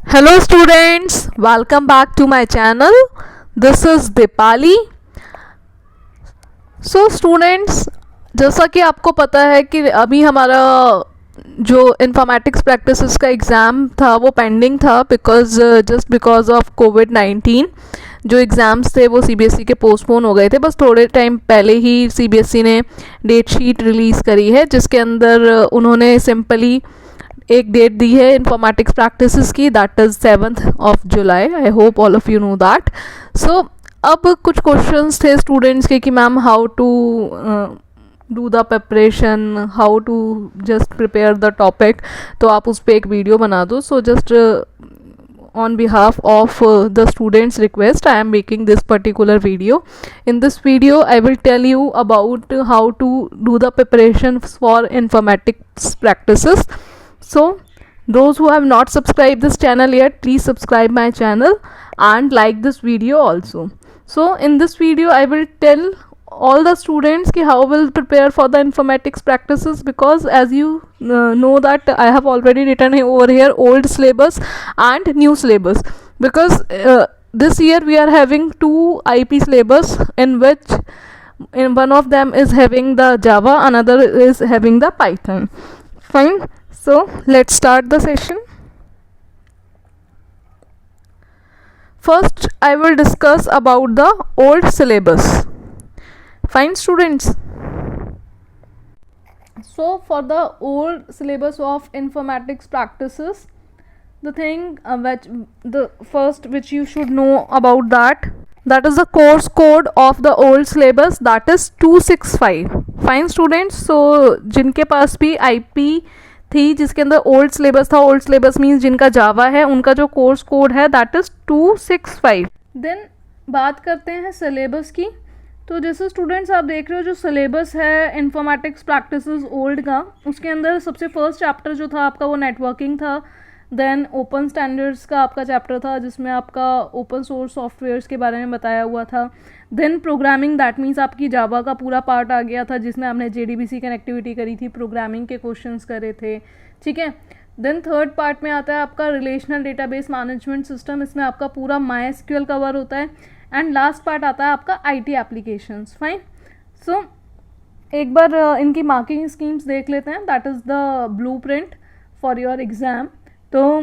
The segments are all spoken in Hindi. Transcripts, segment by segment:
Hello students, welcome back to my channel. This is Dipali. So students, जैसा कि आपको पता है कि अभी हमारा जो इन्फॉर्मेटिक्स प्रैक्टिसेस का एग्ज़ाम था वो पेंडिंग था बिकॉज ऑफ कोविड-19 जो एग्ज़ाम्स थे वो सीबीएसई के पोस्टपोन हो गए थे. बस थोड़े टाइम पहले ही सीबीएसई ने डेट शीट रिलीज़ करी है जिसके अंदर उन्होंने सिंपली एक डेट दी है इन्फॉर्मेटिक्स प्रैक्टिसेस की, that is 7th of July. I hope all of you know that. So अब कुछ क्वेश्चंस थे स्टूडेंट्स के कि ma'am how to do the preparation, how to just prepare the topic. तो आप उस पर एक वीडियो बना दो. So just on behalf of the students request, I am making this particular video. In this video I will tell you about how to do the preparation for informatics practices. So those who have not subscribed this channel yet, please subscribe my channel and like this video also. So in this video I will tell all the students ki how will prepare for the informatics practices, because as you know that I have already written over here old syllabus and new syllabus, because this year we are having two IP syllabus in which in one of them is having the Java, another is having the Python. Fine, so let's start the session. First I will discuss about the old syllabus. Fine students. So for the old syllabus of informatics practices, the thing which you should know about that is the course code of the old syllabus, that is 265. Fine students. So जिनके पास भी IP थी जिसके अंदर ओल्ड सिलेबस था, ओल्ड सिलेबस मीन्स जिनका जावा है, उनका जो कोर्स कोड है दैट इज 265. देन बात करते हैं सिलेबस की. तो जैसे स्टूडेंट्स आप देख रहे हो जो सिलेबस है इन्फॉर्मेटिक्स प्रैक्टिसेस ओल्ड का, उसके अंदर सबसे फर्स्ट चैप्टर जो था आपका वो नेटवर्किंग था. देन ओपन स्टैंडर्ड्स का आपका चैप्टर था जिसमें आपका ओपन सोर्स सॉफ्टवेयर्स के बारे में बताया हुआ था. देन प्रोग्रामिंग, दैट मीन्स आपकी जावा का पूरा पार्ट आ गया था जिसमें आपने JDBC कनेक्टिविटी करी थी, प्रोग्रामिंग के क्वेश्चंस करे थे. ठीक है. देन थर्ड पार्ट में आता है आपका रिलेशनल डेटाबेस मैनेजमेंट सिस्टम, इसमें आपका पूरा MySQL कवर होता है. एंड लास्ट पार्ट आता है आपका IT एप्लीकेशंस. फाइन. सो एक बार इनकी मार्किंग स्कीम्स देख लेते हैं. That is the blueprint for your exam. तो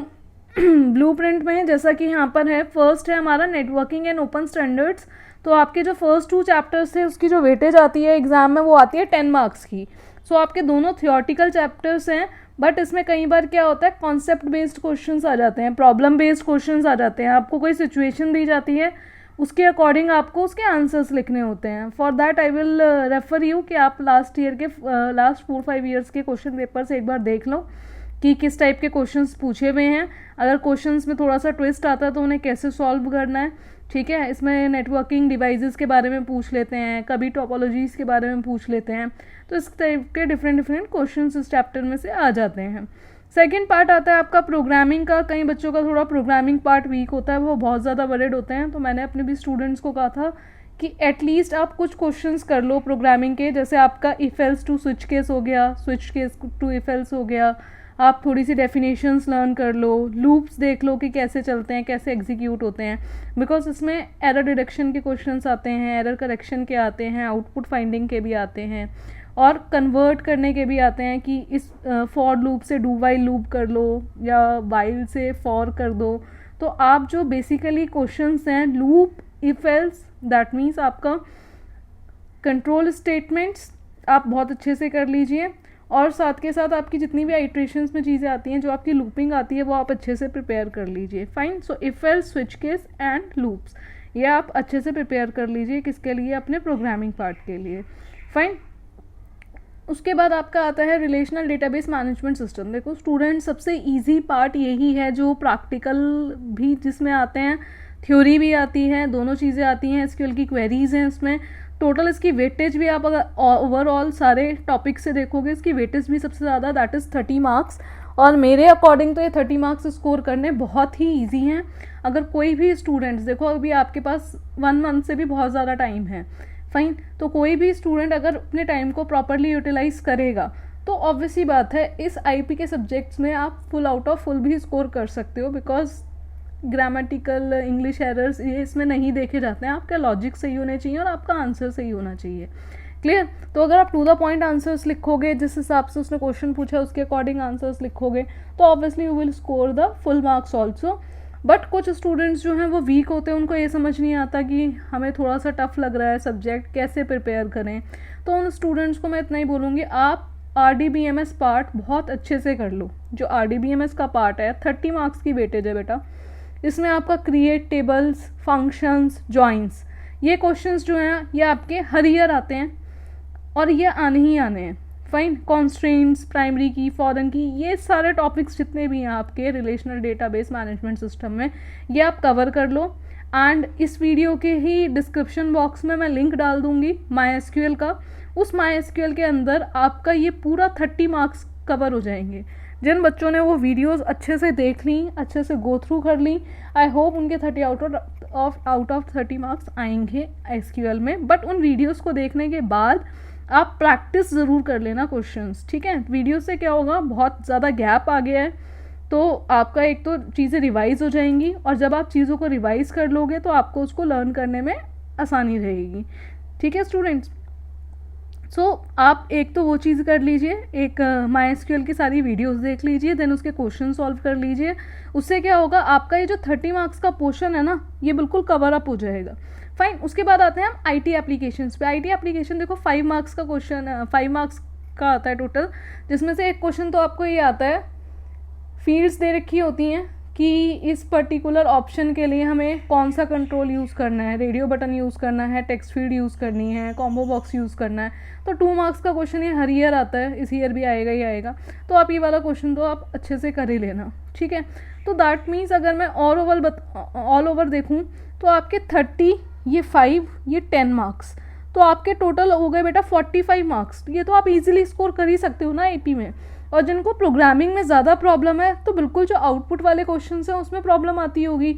ब्लूप्रिंट में जैसा कि यहाँ पर है, फर्स्ट है हमारा नेटवर्किंग एंड ओपन स्टैंडर्ड्स. तो आपके जो फर्स्ट 2 चैप्टर्स थे उसकी जो वेटेज आती है एग्ज़ाम में वो आती है 10 मार्क्स की. सो आपके दोनों थियोरटिकल चैप्टर्स हैं, बट इसमें कई बार क्या होता है कॉन्सेप्ट बेस्ड क्वेश्चंस आ जाते हैं, प्रॉब्लम बेस्ड क्वेश्चंस आ जाते हैं. आपको कोई सिचुएशन दी जाती है, उसके अकॉर्डिंग आपको उसके आंसर्स लिखने होते हैं. For that I will refer you कि आप लास्ट 4-5 ईयर्स के क्वेश्चन पेपर से एक बार देख लो कि किस टाइप के क्वेश्चंस पूछे हुए हैं. अगर क्वेश्चंस में थोड़ा सा ट्विस्ट आता है तो उन्हें कैसे सॉल्व करना है. ठीक है. इसमें नेटवर्किंग डिवाइसेस के बारे में पूछ लेते हैं, कभी टोपोलॉजीज़ के बारे में पूछ लेते हैं. तो इस टाइप के डिफरेंट क्वेश्चंस इस चैप्टर में से आ जाते हैं. सेकेंड पार्ट आता है आपका प्रोग्रामिंग का. कई बच्चों का थोड़ा प्रोग्रामिंग पार्ट वीक होता है, वो बहुत ज़्यादा वर्रिड होते हैं. तो मैंने अपने भी स्टूडेंट्स को कहा था कि एटलीस्ट आप कुछ क्वेश्चंस कर लो प्रोग्रामिंग के, जैसे आपका if else to switch case हो गया, switch case to if else हो गया. आप थोड़ी सी डेफिनेशंस लर्न कर लो, लूप्स देख लो कि कैसे चलते हैं, कैसे एग्जीक्यूट होते हैं, बिकॉज इसमें एरर डिडक्शन के क्वेश्चंस आते हैं, एरर करेक्शन के आते हैं, आउटपुट फाइंडिंग के भी आते हैं, और कन्वर्ट करने के भी आते हैं कि इस फॉर लूप से डू वाइल लूप कर लो या वाइल से फॉर कर दो. तो आप जो बेसिकली क्वेश्चंस हैं loop, if else, that means आपका कंट्रोल स्टेटमेंट्स आप बहुत अच्छे से कर लीजिए. और साथ के साथ आपकी जितनी भी आइट्रेशंस में चीज़ें आती हैं, जो आपकी लूपिंग आती है, वो आप अच्छे से प्रिपेयर कर लीजिए. Fine. So if else, switch case and loops, ये आप अच्छे से प्रिपेयर कर लीजिए. किसके लिए? अपने प्रोग्रामिंग पार्ट के लिए. फाइन. उसके बाद आपका आता है रिलेशनल डेटाबेस मैनेजमेंट सिस्टम. देखो स्टूडेंट, सबसे इजी पार्ट यही है जो प्रैक्टिकल भी जिसमें आते हैं, थ्योरी भी आती है, दोनों चीज़ें आती हैं. SQL की क्वेरीज हैं इसमें. टोटल इसकी वेटेज भी आप अगर ओवरऑल सारे टॉपिक से देखोगे, इसकी वेटेज भी सबसे ज़्यादा, दैट इज़ 30 मार्क्स. और मेरे अकॉर्डिंग तो ये 30 मार्क्स स्कोर करने बहुत ही ईजी हैं. अगर कोई भी स्टूडेंट्स, देखो अभी आपके पास 1 मंथ से भी बहुत ज़्यादा टाइम है. फाइन. तो कोई भी स्टूडेंट अगर अपने टाइम को प्रॉपरली यूटिलाइज करेगा तो ऑब्वियसली बात है इस आईपी के सब्जेक्ट्स में आप फुल आउट ऑफ फुल भी स्कोर कर सकते हो, बिकॉज ग्रामेटिकल इंग्लिश एरर्स ये इसमें नहीं देखे जाते हैं, आपका लॉजिक सही होने चाहिए और आपका आंसर सही होना चाहिए। क्लियर? तो अगर आप टू द पॉइंट आंसर्स लिखोगे, जिस हिसाब से उसने क्वेश्चन पूछा उसके अकॉर्डिंग आंसर्स लिखोगे, तो obviously you will score the full marks also. But कुछ स्टूडेंट्स जो हैं वो वीक होते हैं, उनको ये समझ नहीं आता कि हमें थोड़ा सा टफ लग रहा है सब्जेक्ट, कैसे प्रिपेयर करें। तो उन स्टूडेंट्स को मैं इतना ही बोलूँगी, आप RDBMS पार्ट बहुत अच्छे से कर लो। जो RDBMS का पार्ट है 30 मार्क्स की वेटेज है बेटा, इसमें आपका क्रिएट टेबल्स, फंक्शंस, जॉइंस, ये क्वेश्चंस जो हैं ये आपके हर ईयर आते हैं और ये आने ही आने हैं। फाइन, कॉन्स्ट्रेंट्स, प्राइमरी की, फॉरेन की, ये सारे टॉपिक्स जितने भी हैं आपके रिलेशनल डेटाबेस मैनेजमेंट सिस्टम में, ये आप कवर कर लो। एंड इस वीडियो के ही डिस्क्रिप्शन बॉक्स में मैं लिंक डाल दूंगी MySQL का, उस MySQL के अंदर आपका ये पूरा 30 मार्क्स कवर हो जाएंगे। जिन बच्चों ने वो वीडियोस अच्छे से देख ली, अच्छे से गो थ्रू कर ली, आई होप उनके 30 आउट ऑफ 30 मार्क्स आएंगे SQL में। बट उन वीडियोस को देखने के बाद आप प्रैक्टिस ज़रूर कर लेना क्वेश्चंस, ठीक है? वीडियो से क्या होगा, बहुत ज़्यादा गैप आ गया है, तो आपका एक तो चीज़ें रिवाइज़ हो जाएंगी, और जब आप चीज़ों को रिवाइज़ कर लोगे तो आपको उसको लर्न करने में आसानी रहेगी। ठीक है स्टूडेंट्स? आप एक तो वो चीज़ कर लीजिए, एक MySQL की सारी वीडियोस देख लीजिए, देन उसके क्वेश्चन सॉल्व कर लीजिए। उससे क्या होगा, आपका ये जो 30 मार्क्स का पोर्शन है ना, ये बिल्कुल कवर अप हो जाएगा। फाइन, उसके बाद आते हैं हम IT एप्लीकेशंस पे। IT एप्लीकेशन देखो 5 मार्क्स का क्वेश्चन, 5 मार्क्स का आता है टोटल, जिसमें से एक क्वेश्चन तो आपको ये आता है, फील्ड्स दे रखी होती हैं कि इस पर्टिकुलर ऑप्शन के लिए हमें कौन सा कंट्रोल यूज़ करना है, रेडियो बटन यूज़ करना है, टेक्स्ट फील्ड यूज़ करनी है, कॉम्बो बॉक्स यूज़ करना है। तो 2 मार्क्स का क्वेश्चन ये हर ईयर आता है, इस ईयर भी आएगा ही आएगा। तो आप ये वाला क्वेश्चन तो आप अच्छे से कर ही लेना, ठीक है? तो दैट मीन्स अगर मैं ऑल ओवर देखूँ तो आपके 30, ये 5, ये 10 मार्क्स, तो आपके टोटल हो गए बेटा 45 मार्क्स। ये तो आप इजीली स्कोर कर ही सकते हो ना AP में। और जिनको प्रोग्रामिंग में ज़्यादा प्रॉब्लम है, तो बिल्कुल जो आउटपुट वाले क्वेश्चंस हैं उसमें प्रॉब्लम आती होगी,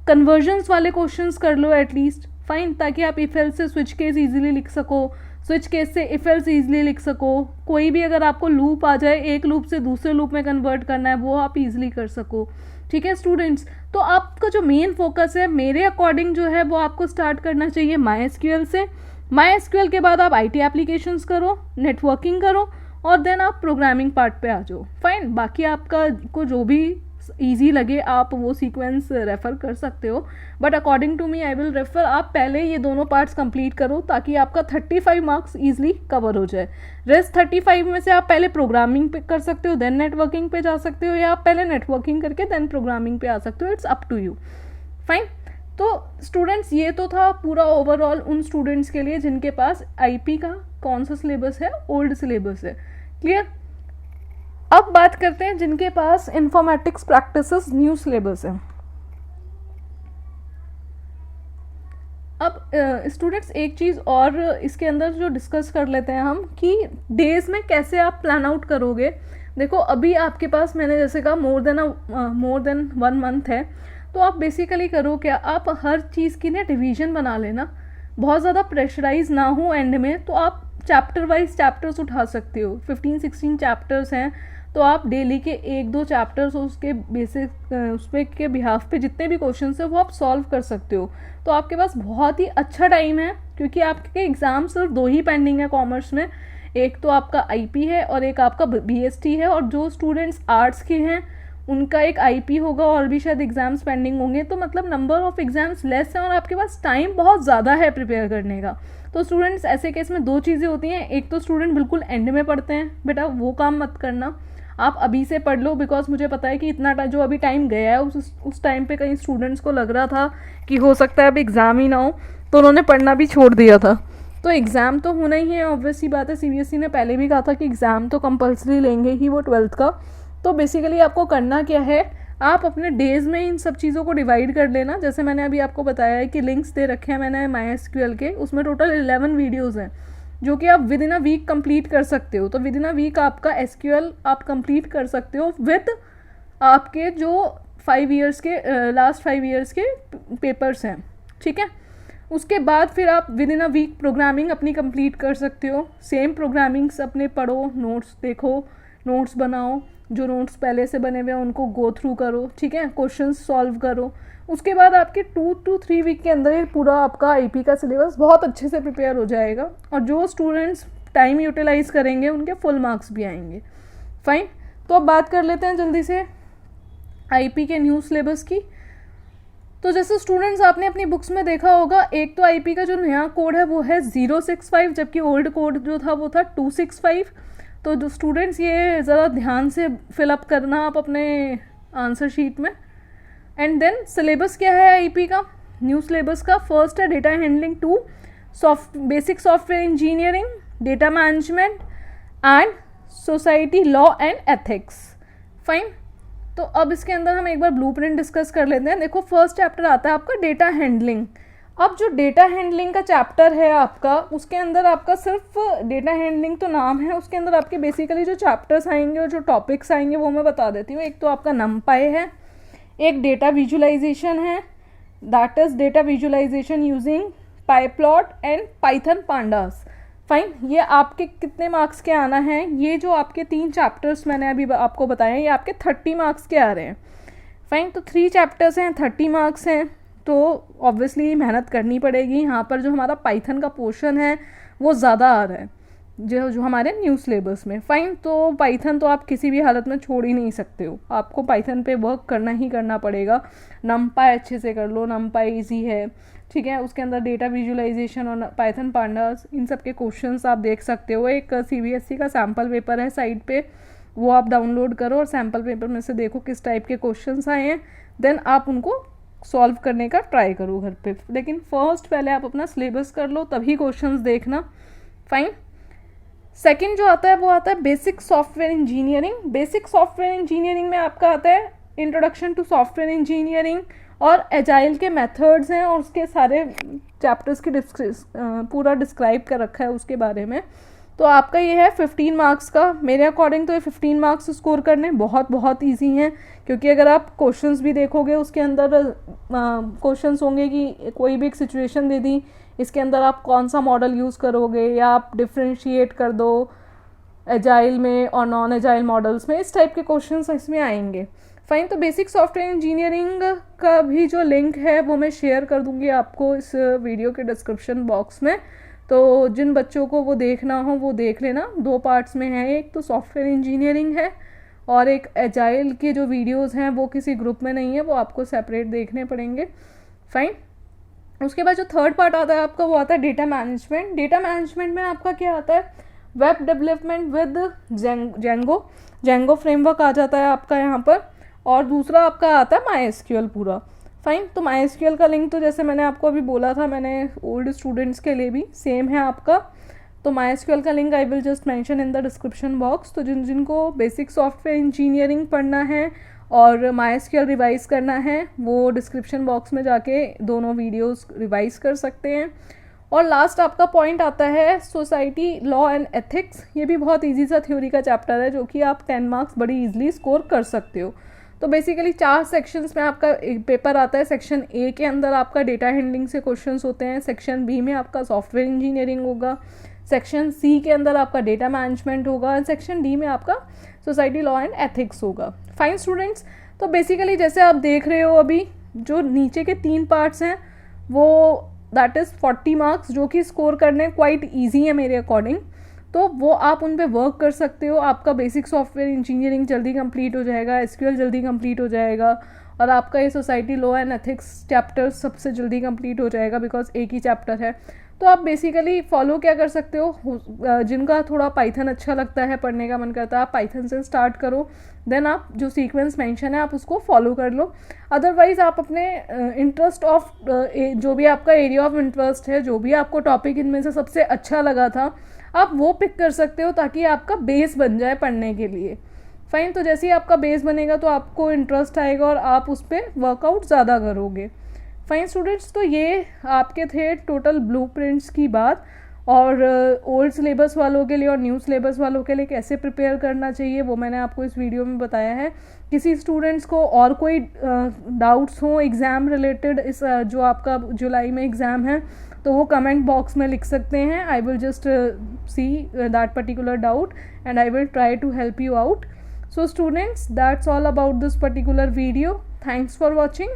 कन्वर्जन्स वाले क्वेश्चंस कर लो एटलीस्ट। फाइन, ताकि आप इफ एल्स से स्विच केस ईजिली लिख सको, स्विच केस से इफ एल्स ईजिली लिख सको। कोई भी अगर आपको लूप आ जाए, एक लूप से दूसरे लूप में कन्वर्ट करना है, वो आप ईजिली कर सको। ठीक है स्टूडेंट्स? तो आपका जो मेन फोकस है मेरे अकॉर्डिंग जो है वो आपको स्टार्ट करना चाहिए MySQL से। MySQL के बाद आप IT एप्लीकेशंस करो, नेटवर्किंग करो, और देन आप प्रोग्रामिंग पार्ट पे आ जाओ। फाइन, बाकी आपका को जो भी इजी लगे आप वो सीक्वेंस रेफ़र कर सकते हो, but according to me I will refer आप पहले ये दोनों पार्ट्स कंप्लीट करो, ताकि आपका 35 मार्क्स ईजिली कवर हो जाए। रेस्ट 35 में से आप पहले प्रोग्रामिंग पे कर सकते हो, देन नेटवर्किंग पे जा सकते हो, या आप पहले नेटवर्किंग करके देन प्रोग्रामिंग पे आ सकते हो। It's up to you. Fine, तो स्टूडेंट्स ये तो था पूरा ओवरऑल उन स्टूडेंट्स के लिए जिनके पास IP का कौन सा सिलेबस है, ओल्ड सिलेबस है। क्लियर? अब बात करते हैं जिनके पास इंफॉर्मेटिक्स प्रैक्टिसेस न्यू सिलेबस है। अब स्टूडेंट्स एक चीज़ और इसके अंदर जो डिस्कस कर लेते हैं हम, कि डेज में कैसे आप प्लान आउट करोगे। देखो अभी आपके पास मैंने जैसे कहा मोर देन 1 मंथ है, तो आप बेसिकली करो क्या, आप हर चीज़ की ना डिवीज़न बना लेना, बहुत ज़्यादा प्रेशराइज ना हो एंड में। तो आप चैप्टर वाइज चैप्टर्स उठा सकते हो, 15-16 चैप्टर्स हैं, तो आप डेली के 1-2 चैप्टर्स उसके बेसिक उस पर के बिहाफ पे जितने भी क्वेश्चन है वो आप सॉल्व कर सकते हो। तो आपके पास बहुत ही अच्छा टाइम है, क्योंकि आपके एग्ज़ाम सिर्फ 2 ही पेंडिंग है कॉमर्स में, एक तो आपका IP है और एक आपका BST है। और जो स्टूडेंट्स आर्ट्स के हैं उनका एक IP होगा और भी शायद एग्ज़ाम्स पेंडिंग होंगे। तो मतलब नंबर ऑफ एग्ज़ाम्स लेस हैं और आपके पास टाइम बहुत ज़्यादा है प्रिपेयर करने का। तो स्टूडेंट्स ऐसे केस में 2 चीज़ें होती हैं, एक तो स्टूडेंट बिल्कुल एंड में पढ़ते हैं, बेटा वो काम मत करना, आप अभी से पढ़ लो। बिकॉज मुझे पता है कि इतना जो अभी टाइम गया है उस टाइम पे कई स्टूडेंट्स को लग रहा था कि हो सकता है अब एग्ज़ाम ही ना हो, तो उन्होंने पढ़ना भी छोड़ दिया था। तो एग्ज़ाम तो होना ही है, ऑब्वियस सी बात है। CBSE ने पहले भी कहा था कि एग्ज़ाम तो कंपल्सरी लेंगे ही वो 12th का। तो बेसिकली आपको करना क्या है, आप अपने डेज़ में इन सब चीज़ों को डिवाइड कर लेना। जैसे मैंने अभी आपको बताया है कि लिंक्स दे रखे हैं मैंने MySQL के, उसमें टोटल 11 वीडियोज़ हैं जो कि आप within a week complete कर सकते हो। तो विद इन अ वीक आपका SQL आप कंप्लीट कर सकते हो विद आपके जो 5 ईयर्स के लास्ट 5 ईयर्स के पेपर्स हैं, ठीक है। उसके बाद फिर आप within a week programming अपनी कंप्लीट कर सकते हो। सेम प्रोग्रामिंग्स अपने पढ़ो, नोट्स देखो, नोट्स बनाओ, जो नोट्स पहले से बने हुए हैं उनको गो थ्रू करो, ठीक है, क्वेश्चंस सॉल्व करो। उसके बाद आपके 2 to 3 वीक के अंदर ये पूरा आपका आईपी का सिलेबस बहुत अच्छे से प्रिपेयर हो जाएगा, और जो स्टूडेंट्स टाइम यूटिलाइज करेंगे उनके फुल मार्क्स भी आएंगे। फाइन, तो अब बात कर लेते हैं जल्दी से आईपी के न्यू सिलेबस की। तो जैसे स्टूडेंट्स आपने अपनी बुक्स में देखा होगा, एक तो आईपी का जो नया कोड है वो है 065, जबकि ओल्ड कोड जो था वो था 265। तो जो स्टूडेंट्स ये ज़रा ध्यान से फिलअप करना आप अपने आंसर शीट में। एंड देन सिलेबस क्या है आईपी का, न्यू सिलेबस का फर्स्ट है data handling 2, basic software engineering, data management and society law and ethics. Fine, तो अब इसके अंदर हम एक बार ब्लूप्रिंट डिस्कस कर लेते हैं। देखो फर्स्ट चैप्टर आता है आपका डेटा हैंडलिंग। अब जो डेटा हैंडलिंग का चैप्टर है आपका, उसके अंदर आपका सिर्फ डेटा हैंडलिंग तो नाम है, उसके अंदर आपके बेसिकली जो चैप्टर्स आएंगे और जो टॉपिक्स आएंगे वो मैं बता देती हूँ। एक तो आपका नमपाई है, एक डेटा विजुअलाइजेशन है, that is data visualisation using pyplot and Python pandas. Fine, ये आपके कितने मार्क्स के आना है, ये जो आपके 3 चैप्टर्स मैंने अभी आपको बताए ये आपके 30 मार्क्स के आ रहे हैं। फाइन, तो 3 चैप्टर्स हैं, 30 मार्क्स हैं, तो ऑब्वियसली मेहनत करनी पड़ेगी। यहाँ पर जो हमारा पाइथन का पोर्शन है वो ज़्यादा आ रहा है जो हमारे न्यू सिलेबस में। फाइन, तो पाइथन तो आप किसी भी हालत में छोड़ ही नहीं सकते हो, आपको पाइथन पे वर्क करना ही करना पड़ेगा। नमपाई अच्छे से कर लो, नमपाई इजी है, ठीक है। उसके अंदर डेटा विजुअलाइजेशन और पाइथन पांडास, इन सब के क्वेश्चंस आप देख सकते हो। एक सीबीएसई का सैम्पल पेपर है साइट पे, वो आप डाउनलोड करो और सैम्पल पेपर में से देखो किस टाइप के क्वेश्चंस आए हैं, देन आप उनको सॉल्व करने का ट्राई करो घर पे। लेकिन फर्स्ट पहले आप अपना सिलेबस कर लो, तभी क्वेश्चंस देखना। फाइन, सेकंड जो आता है वो आता है basic software engineering. Basic software engineering में आपका आता है इंट्रोडक्शन टू सॉफ्टवेयर इंजीनियरिंग और एजाइल के मेथड्स हैं, और उसके सारे चैप्टर्स की पूरा डिस्क्राइब कर रखा है उसके बारे में। तो आपका ये है 15 मार्क्स का। मेरे अकॉर्डिंग तो ये 15 मार्क्स स्कोर करने बहुत ईजी हैं, क्योंकि अगर आप क्वेश्चंस भी देखोगे उसके अंदर क्वेश्चंस होंगे कि कोई भी एक सिचुएशन दे दी, इसके अंदर आप कौन सा मॉडल यूज़ करोगे, या आप डिफ्रेंशिएट कर दो एजाइल में और नॉन एजाइल मॉडल्स में, इस टाइप के क्वेश्चंस इसमें आएंगे। फाइन, तो बेसिक सॉफ्टवेयर इंजीनियरिंग का भी जो लिंक है वो मैं शेयर कर दूंगी आपको इस वीडियो के डिस्क्रिप्शन बॉक्स में। तो जिन बच्चों को वो देखना हो वो देख लेना। 2 पार्ट्स में है, एक तो सॉफ्टवेयर इंजीनियरिंग है और एक एजाइल के जो वीडियोस हैं वो किसी ग्रुप में नहीं है, वो आपको सेपरेट देखने पड़ेंगे। फाइन, उसके बाद जो थर्ड पार्ट आता है आपका वो आता है डेटा मैनेजमेंट। डेटा मैनेजमेंट में आपका क्या आता है, web development with Django framework आ जाता है आपका यहाँ पर, और दूसरा आपका आता है MySQL पूरा। फाइन, तो MySQL का लिंक तो जैसे मैंने आपको अभी बोला था, मैंने ओल्ड स्टूडेंट्स के लिए भी सेम है आपका। तो MySQL का link I will just mention in the description box. तो जिनको बेसिक सॉफ्टवेयर इंजीनियरिंग पढ़ना है और MySQL रिवाइज करना है, वो डिस्क्रिप्शन बॉक्स में जाके दोनों वीडियोस रिवाइज कर सकते हैं। और लास्ट आपका पॉइंट आता है सोसाइटी लॉ एंड एथिक्स। ये भी बहुत इजी सा थ्योरी का चैप्टर है, जो कि आप 10 मार्क्स बड़ी इजीली स्कोर कर सकते हो। तो बेसिकली 4 सेक्शंस में आपका एक पेपर आता है। सेक्शन ए के अंदर आपका डेटा हैंडलिंग से क्वेश्चंस होते हैं, सेक्शन बी में आपका सॉफ्टवेयर इंजीनियरिंग होगा, सेक्शन सी के अंदर आपका डेटा मैनेजमेंट होगा, एंड सेक्शन डी में आपका सोसाइटी लॉ एंड एथिक्स होगा। फाइन स्टूडेंट्स, तो बेसिकली जैसे आप देख रहे हो अभी जो नीचे के 3 पार्ट्स हैं वो दैट इज़ 40 मार्क्स, जो कि स्कोर करने क्वाइट ईजी है मेरे अकॉर्डिंग। तो वो आप उन पे वर्क कर सकते हो। आपका बेसिक सॉफ्टवेयर इंजीनियरिंग जल्दी कंप्लीट हो जाएगा, SQL जल्दी कंप्लीट हो जाएगा, और आपका ये society law and ethics chapter सबसे जल्दी कंप्लीट हो जाएगा, बिकॉज एक ही चैप्टर है। तो आप बेसिकली फॉलो क्या कर सकते हो, जिनका थोड़ा पाइथन अच्छा लगता है, पढ़ने का मन करता है, आप पाइथन से स्टार्ट करो, देन आप जो सीक्वेंस मेंशन है आप उसको फॉलो कर लो। अदरवाइज आप अपने इंटरेस्ट ऑफ जो भी आपका एरिया ऑफ इंटरेस्ट है, जो भी आपको टॉपिक इनमें से सबसे अच्छा लगा था, आप वो पिक कर सकते हो, ताकि आपका बेस बन जाए पढ़ने के लिए। फाइन, तो जैसे ही आपका बेस बनेगा तो आपको इंटरेस्ट आएगा और आप उस पर वर्कआउट ज़्यादा करोगे। फाइन स्टूडेंट्स, तो ये आपके थे टोटल ब्लूप्रिंट्स की बात, और ओल्ड सिलेबस वालों के लिए और न्यू सिलेबस वालों के लिए कैसे प्रिपेयर करना चाहिए वो मैंने आपको इस वीडियो में बताया है। किसी स्टूडेंट्स को और कोई डाउट्स हो एग्ज़ाम रिलेटेड, इस जो आपका जुलाई में एग्ज़ाम है, तो वो कमेंट बॉक्स में लिख सकते हैं। I will just see that particular doubt and I will try to help you out. So students, that's all about this particular video. Thanks for watching,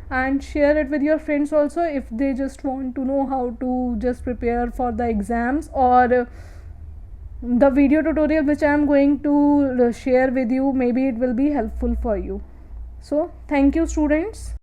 and share it with your friends also if they just want to know how to just prepare for the exams, or the video tutorial which I am going to share with you, maybe it will be helpful for you. So thank you students.